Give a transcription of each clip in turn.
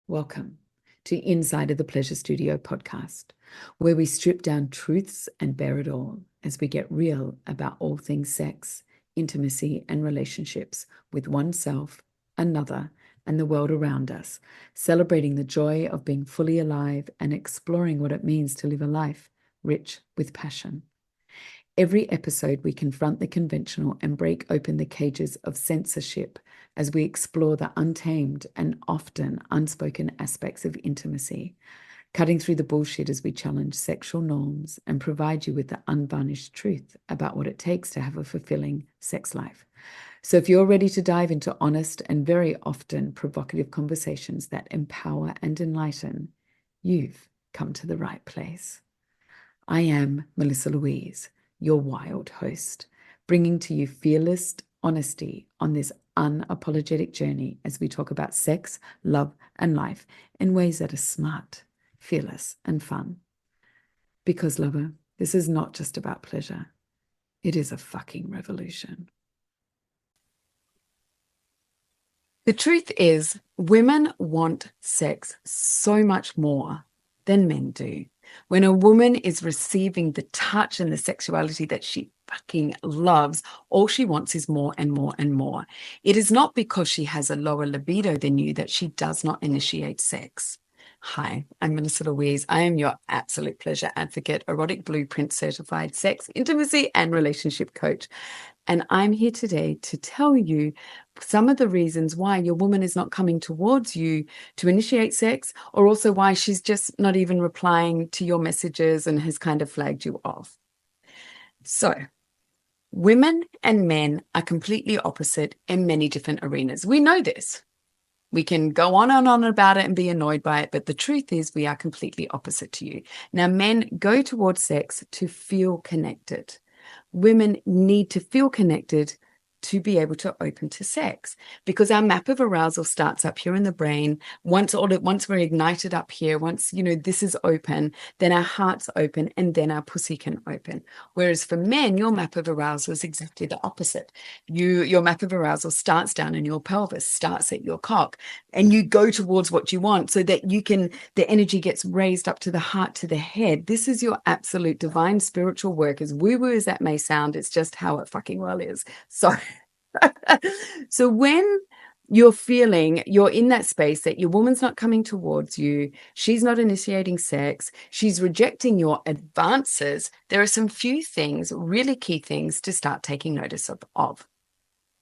Welcome to Inside of the Pleasure Studio podcast, where we strip down truths and bear it all as we get real about all things sex, intimacy, and relationships with oneself, another, and the world around us, celebrating the joy of being fully alive and exploring what it means to live a life rich with passion. Every episode, we confront the conventional and break open the cages of censorship as we explore the untamed and often unspoken aspects of intimacy, cutting through the bullshit as we challenge sexual norms and provide you with the unvarnished truth about what it takes to have a fulfilling sex life. So if you're ready to dive into honest and very often provocative conversations that empower and enlighten, you've come to the right place. I am Melissa Louise, your wild host, bringing to you fearless honesty on this unapologetic journey as we talk about sex, love, and life in ways that are smart, fearless, and fun. Because, lover, this is not just about pleasure. It is a fucking revolution. The truth is, women want sex so much more than men do. When a woman is receiving the touch and the sexuality that she fucking loves, all she wants is more and more and more. It is not because she has a lower libido than you that she does not initiate sex. Hi, I'm Melissa Louise. I am your absolute pleasure advocate, erotic blueprint certified sex, intimacy, and relationship coach. And I'm here today to tell you some of the reasons why your woman is not coming towards you to initiate sex, or also why she's just not even replying to your messages and has kind of flagged you off. So, women and men are completely opposite in many different arenas. We know this. We can go on and on about it and be annoyed by it, but the truth is we are completely opposite to you. Now, men go towards sex to feel connected. Women need to feel connected to be able to open to sex, because our map of arousal starts up here in the brain. Once we're ignited up here, once this is open, then our heart's open and then our pussy can open. Whereas for men, your map of arousal is exactly the opposite. Your map of arousal starts down in your pelvis, starts at your cock, and you go towards what you want so that the energy gets raised up to the heart, to the head. This is your absolute divine spiritual work. As woo-woo as that may sound, it's just how it fucking well is. So when you're feeling you're in that space that your woman's not coming towards you, she's not initiating sex, she's rejecting your advances, there are some few things, really key things to start taking notice of.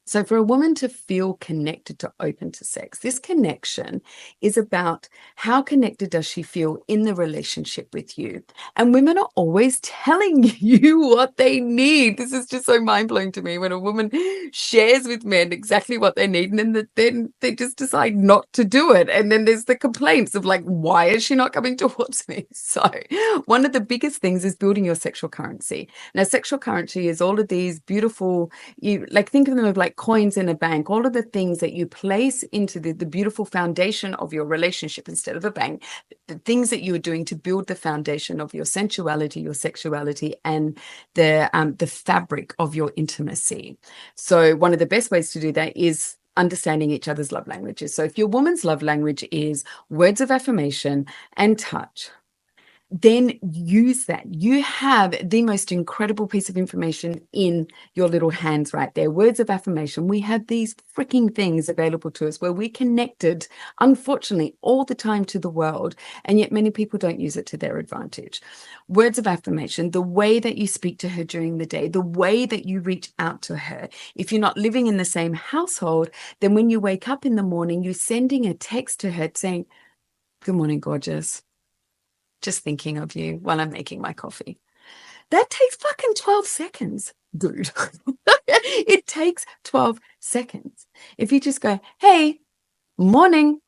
So for a woman to feel connected, to open to sex, this connection is about how connected does she feel in the relationship with you. And women are always telling you what they need. This is just so mind-blowing to me when a woman shares with men exactly what they need, and then they just decide not to do it. And then there's the complaints of like, why is she not coming towards me? So one of the biggest things is building your sexual currency. Now, sexual currency is all of these beautiful, think of them as like coins in a bank, all of the things that you place into the beautiful foundation of your relationship instead of a bank, the things that you are doing to build the foundation of your sensuality, your sexuality, and the fabric of your intimacy. So one of the best ways to do that is understanding each other's love languages. So if your woman's love language is words of affirmation and touch, then use that. You have the most incredible piece of information in your little hands right there. Words of affirmation. We have these freaking things available to us where we're connected, unfortunately, all the time to the world, and yet many people don't use it to their advantage. Words of affirmation, the way that you speak to her during the day, the way that you reach out to her. If you're not living in the same household, then when you wake up in the morning, you're sending a text to her saying, "Good morning, gorgeous. Just thinking of you while I'm making my coffee." That takes fucking 12 seconds, dude. It takes 12 seconds. If you just go, "Hey, morning,"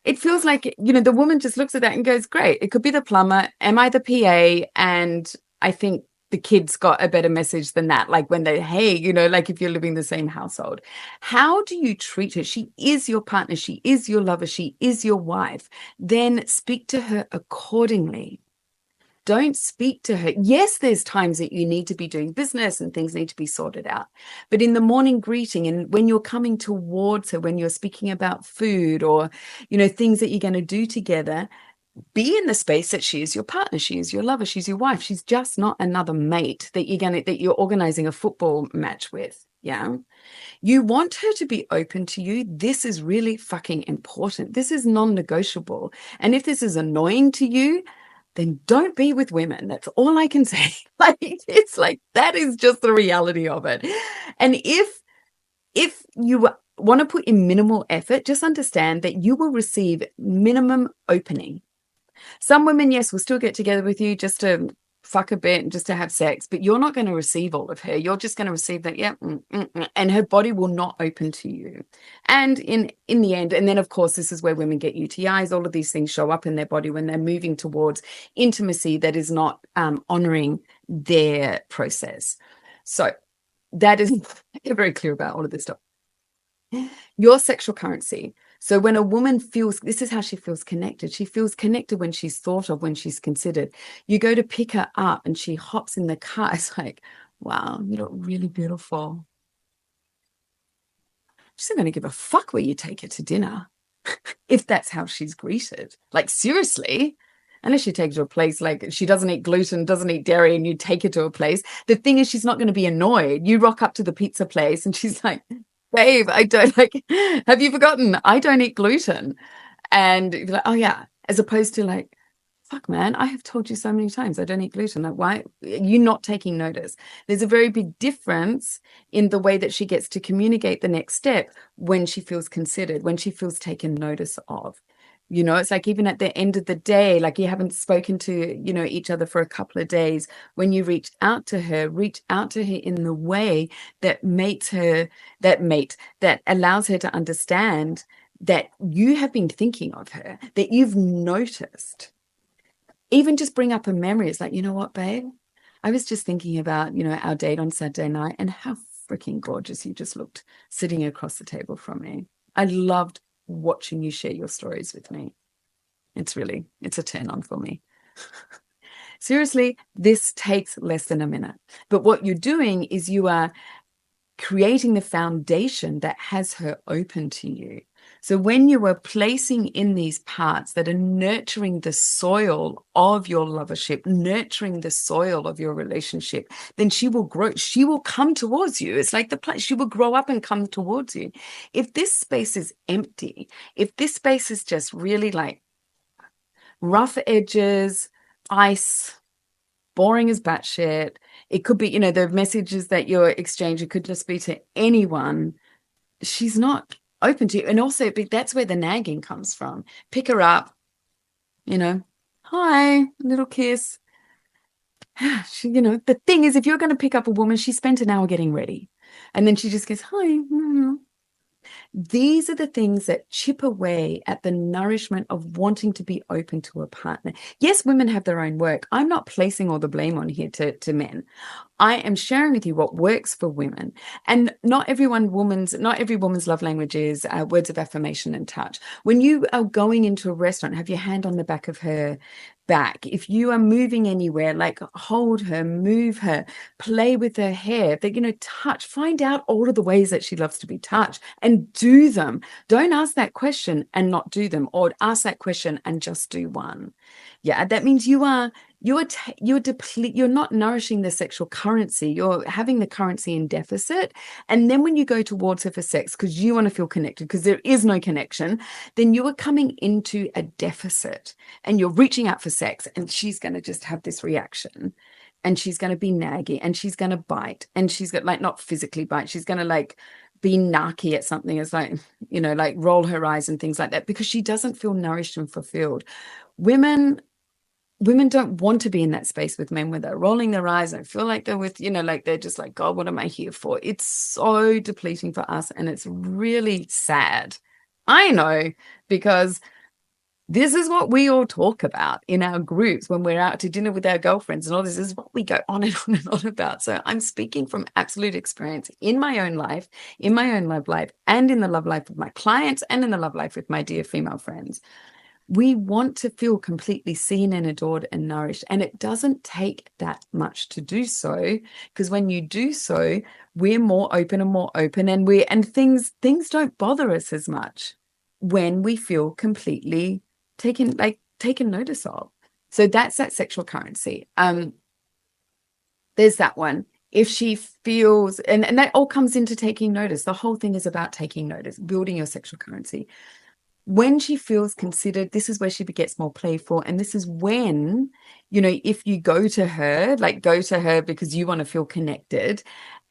it feels like, the woman just looks at that and goes, great. It could be the plumber. Am I the PA? And I think the kids got a better message than that. Like when they, hey, like if you're living in the same household, how do you treat her? She is your partner. She is your lover. She is your wife. Then speak to her accordingly. don't speak to her. Yes, there's times that you need to be doing business and things need to be sorted out. But in the morning greeting and when you're coming towards her, when you're speaking about food or, things that you're going to do together, be in the space that she is your partner, she is your lover, she's your wife. She's just not another mate that you're organizing a football match with. Yeah. You want her to be open to you. This is really fucking important. This is non-negotiable. And if this is annoying to you, then don't be with women. That's all I can say. It's like, that is just the reality of it. And if you want to put in minimal effort, just understand that you will receive minimum opening. Some women, yes, will still get together with you just to fuck a bit and just to have sex, but you're not going to receive all of her. You're just going to receive that, and her body will not open to you. And in the end, and then of course, this is where women get UTIs. All of these things show up in their body when they're moving towards intimacy that is not honoring their process. So that is very clear about all of this stuff. Your sexual currency. So when a woman feels, this is how she feels connected. She feels connected when she's thought of, when she's considered. You go to pick her up and she hops in the car. It's like, wow, you look really beautiful. She's not going to give a fuck where you take her to dinner if that's how she's greeted. Like, seriously, unless you take her to a place like she doesn't eat gluten, doesn't eat dairy, and you take her to a place. The thing is, she's not going to be annoyed. You rock up to the pizza place and she's like, babe, I don't have you forgotten? I don't eat gluten. And you're like, oh yeah. As opposed to like, fuck man, I have told you so many times I don't eat gluten. Like, why you're not taking notice? There's a very big difference in the way that she gets to communicate the next step when she feels considered, when she feels taken notice of. It's like even at the end of the day, like you haven't spoken to, each other for a couple of days. When you reach out to her in the way that that allows her to understand that you have been thinking of her, that you've noticed. Even just bring up a memory. It's like, you know what, babe? I was just thinking about, our date on Saturday night and how freaking gorgeous you just looked sitting across the table from me. I loved watching you share your stories with me. It's a turn on for me. Seriously, this takes less than a minute. But what you're doing is you are creating the foundation that has her open to you. So when you are placing in these parts that are nurturing the soil of your lovership, nurturing the soil of your relationship, then she will grow. She will come towards you. It's like the place. She will grow up and come towards you. If this space is empty, if this space is just really like rough edges, ice, boring as batshit, it could be, the messages that you're exchanging could just be to anyone. She's not open to you. And also that's where the nagging comes from. Pick her up, hi, little kiss. She, the thing is, if you're going to pick up a woman, she spent an hour getting ready and then she just goes, hi. These are the things that chip away at the nourishment of wanting to be open to a partner. Yes, women have their own work. I'm not placing all the blame on here to men. I am sharing with you what works for women. And not every woman's love language is words of affirmation and touch. When you are going into a restaurant, have your hand on the back of her back. If you are moving anywhere, like hold her, move her, play with her hair, touch, find out all of the ways that she loves to be touched and do them. Don't ask that question and not do them, or ask that question and just do one. Yeah, that means you're not nourishing the sexual currency. You're having the currency in deficit. And then when you go towards her for sex, because you want to feel connected, because there is no connection, then you are coming into a deficit and you're reaching out for sex, and she's going to just have this reaction and she's going to be naggy and she's going to bite, and she's got not physically bite. She's going to be narky at something. It's like roll her eyes and things like that, because she doesn't feel nourished and fulfilled. Women don't want to be in that space with men where they're rolling their eyes and feel like they're with, they're just like, God, what am I here for? It's so depleting for us. And it's really sad. I know, because this is what we all talk about in our groups when we're out to dinner with our girlfriends and all this. Is what we go on and on and on about. So I'm speaking from absolute experience in my own life, in my own love life, and in the love life of my clients, and in the love life with my dear female friends. We want to feel completely seen and adored and nourished. And it doesn't take that much to do so, because when you do so, we're more open and more open, and things don't bother us as much when we feel completely taken notice of. So that's that sexual currency. There's that one. If she feels, and that all comes into taking notice. The whole thing is about taking notice, building your sexual currency. When she feels considered, this is where she gets more playful. And this is when, if you go to her because you want to feel connected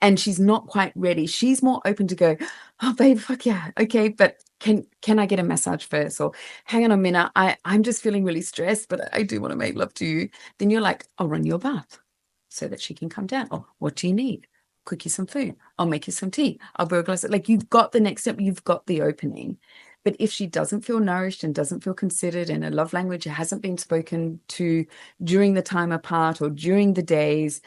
and she's not quite ready, she's more open to go, oh, babe, fuck yeah. Okay. But can I get a massage first? Or hang on a minute. I'm just feeling really stressed, but I do want to make love to you. Then you're like, I'll run you a bath so that she can come down. Or what do you need? Cook you some food. I'll make you some tea. I'll brew a glass. Like, you've got the next step. You've got the opening. But if she doesn't feel nourished and doesn't feel considered, and a love language hasn't been spoken to during the time apart or during the days,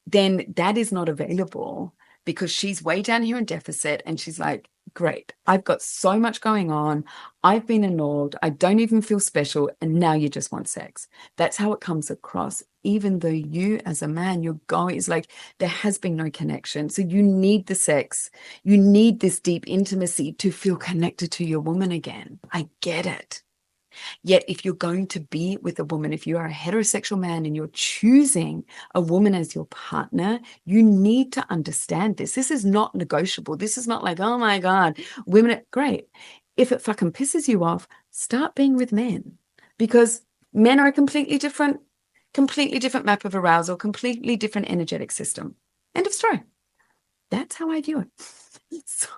then that is not available, because she's way down here in deficit and she's like, great, I've got so much going on. I've been annulled. I don't even feel special. And now you just want sex. That's how it comes across. Even though you as a man, it's like there has been no connection. So you need the sex. You need this deep intimacy to feel connected to your woman again. I get it. Yet if you're going to be with a woman, if you are a heterosexual man and you're choosing a woman as your partner, you need to understand this. This is not negotiable. This is not like, oh my God, women are great. If it fucking pisses you off, start being with men, because men are a completely different map of arousal, completely different energetic system. End of story. That's how I view it. So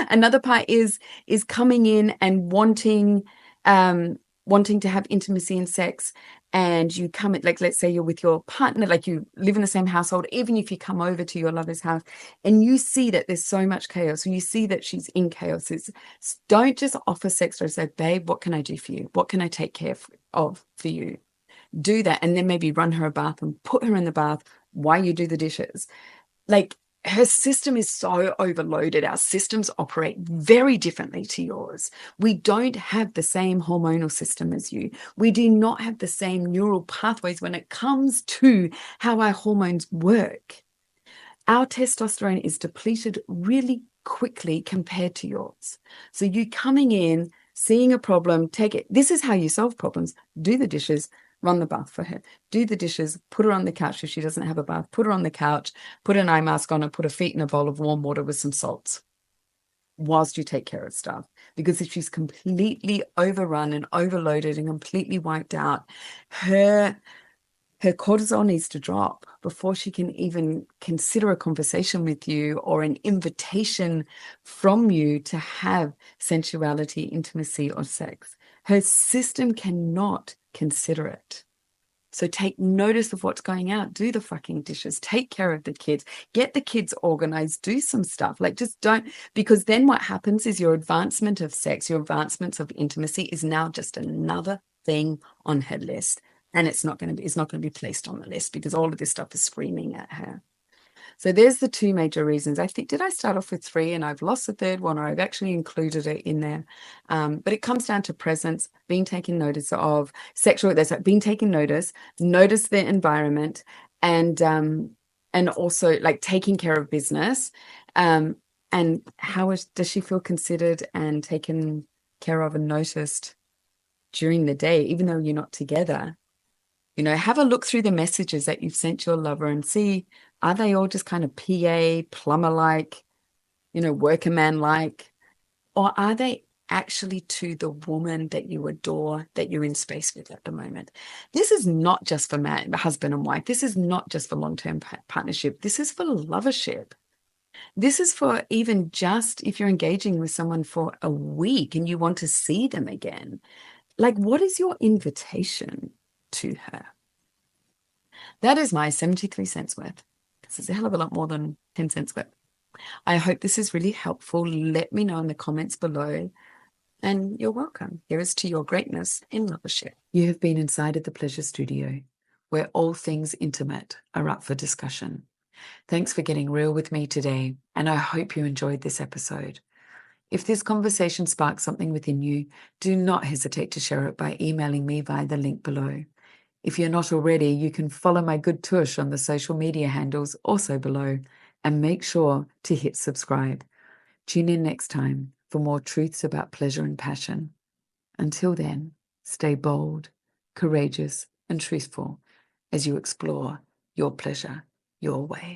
another part is coming in and wanting to have intimacy and sex, and you come, like, let's say you're with your partner, like you live in the same household, even if you come over to your lover's house and you see that there's so much chaos, and you see that she's in chaos, don't just offer sex or say, babe, what can I do for you? What can I take care of for you? Do that, and then maybe run her a bath and put her in the bath while you do the dishes. Like, her system is so overloaded. Our systems operate very differently to yours. We don't have the same hormonal system as you. We do not have the same neural pathways when it comes to how our hormones work. Our testosterone is depleted really quickly compared to yours. So you coming in, seeing a problem, take it. This is how you solve problems. Do the dishes, run the bath for her. Do the dishes, put her on the couch if she doesn't have a bath, put her on the couch, put an eye mask on her, put her feet in a bowl of warm water with some salts whilst you take care of stuff. Because if she's completely overrun and overloaded and completely wiped out, her cortisol needs to drop before she can even consider a conversation with you or an invitation from you to have sensuality, intimacy, or sex. Her system cannot consider it. So take notice of what's going out. Do the fucking dishes. Take care of the kids. Get the kids organized. Do some stuff. Like, just don't, because then what happens is your advancement of sex, your advancements of intimacy is now just another thing on her list. And it's not going to be placed on the list because all of this stuff is screaming at her. So there's the two major reasons. I think, did I start off with three and I've lost the third one, or I've actually included it in there? But it comes down to presence, being taken notice of, being taken notice the environment, and also like taking care of business. And does she feel considered and taken care of and noticed during the day, even though you're not together? Have a look through the messages that you've sent your lover and see, are they all just kind of PA, plumber-like, worker man-like? Or are they actually to the woman that you adore, that you're in space with at the moment? This is not just for husband and wife. This is not just for long-term partnership. This is for lovership. This is for even just if you're engaging with someone for a week and you want to see them again. Like, what is your invitation to her? That is my 73 cents worth. This is a hell of a lot more than 10 cents worth. I hope this is really helpful. Let me know in the comments below. And you're welcome. Here is to your greatness in lovership. You have been inside of the Pleasure Studio, where all things intimate are up for discussion. Thanks for getting real with me today, and I hope you enjoyed this episode. If this conversation sparks something within you, do not hesitate to share it by emailing me via the link below. If you're not already, you can follow my good tush on the social media handles also below, and make sure to hit subscribe. Tune in next time for more truths about pleasure and passion. Until then, stay bold, courageous, and truthful as you explore your pleasure your way.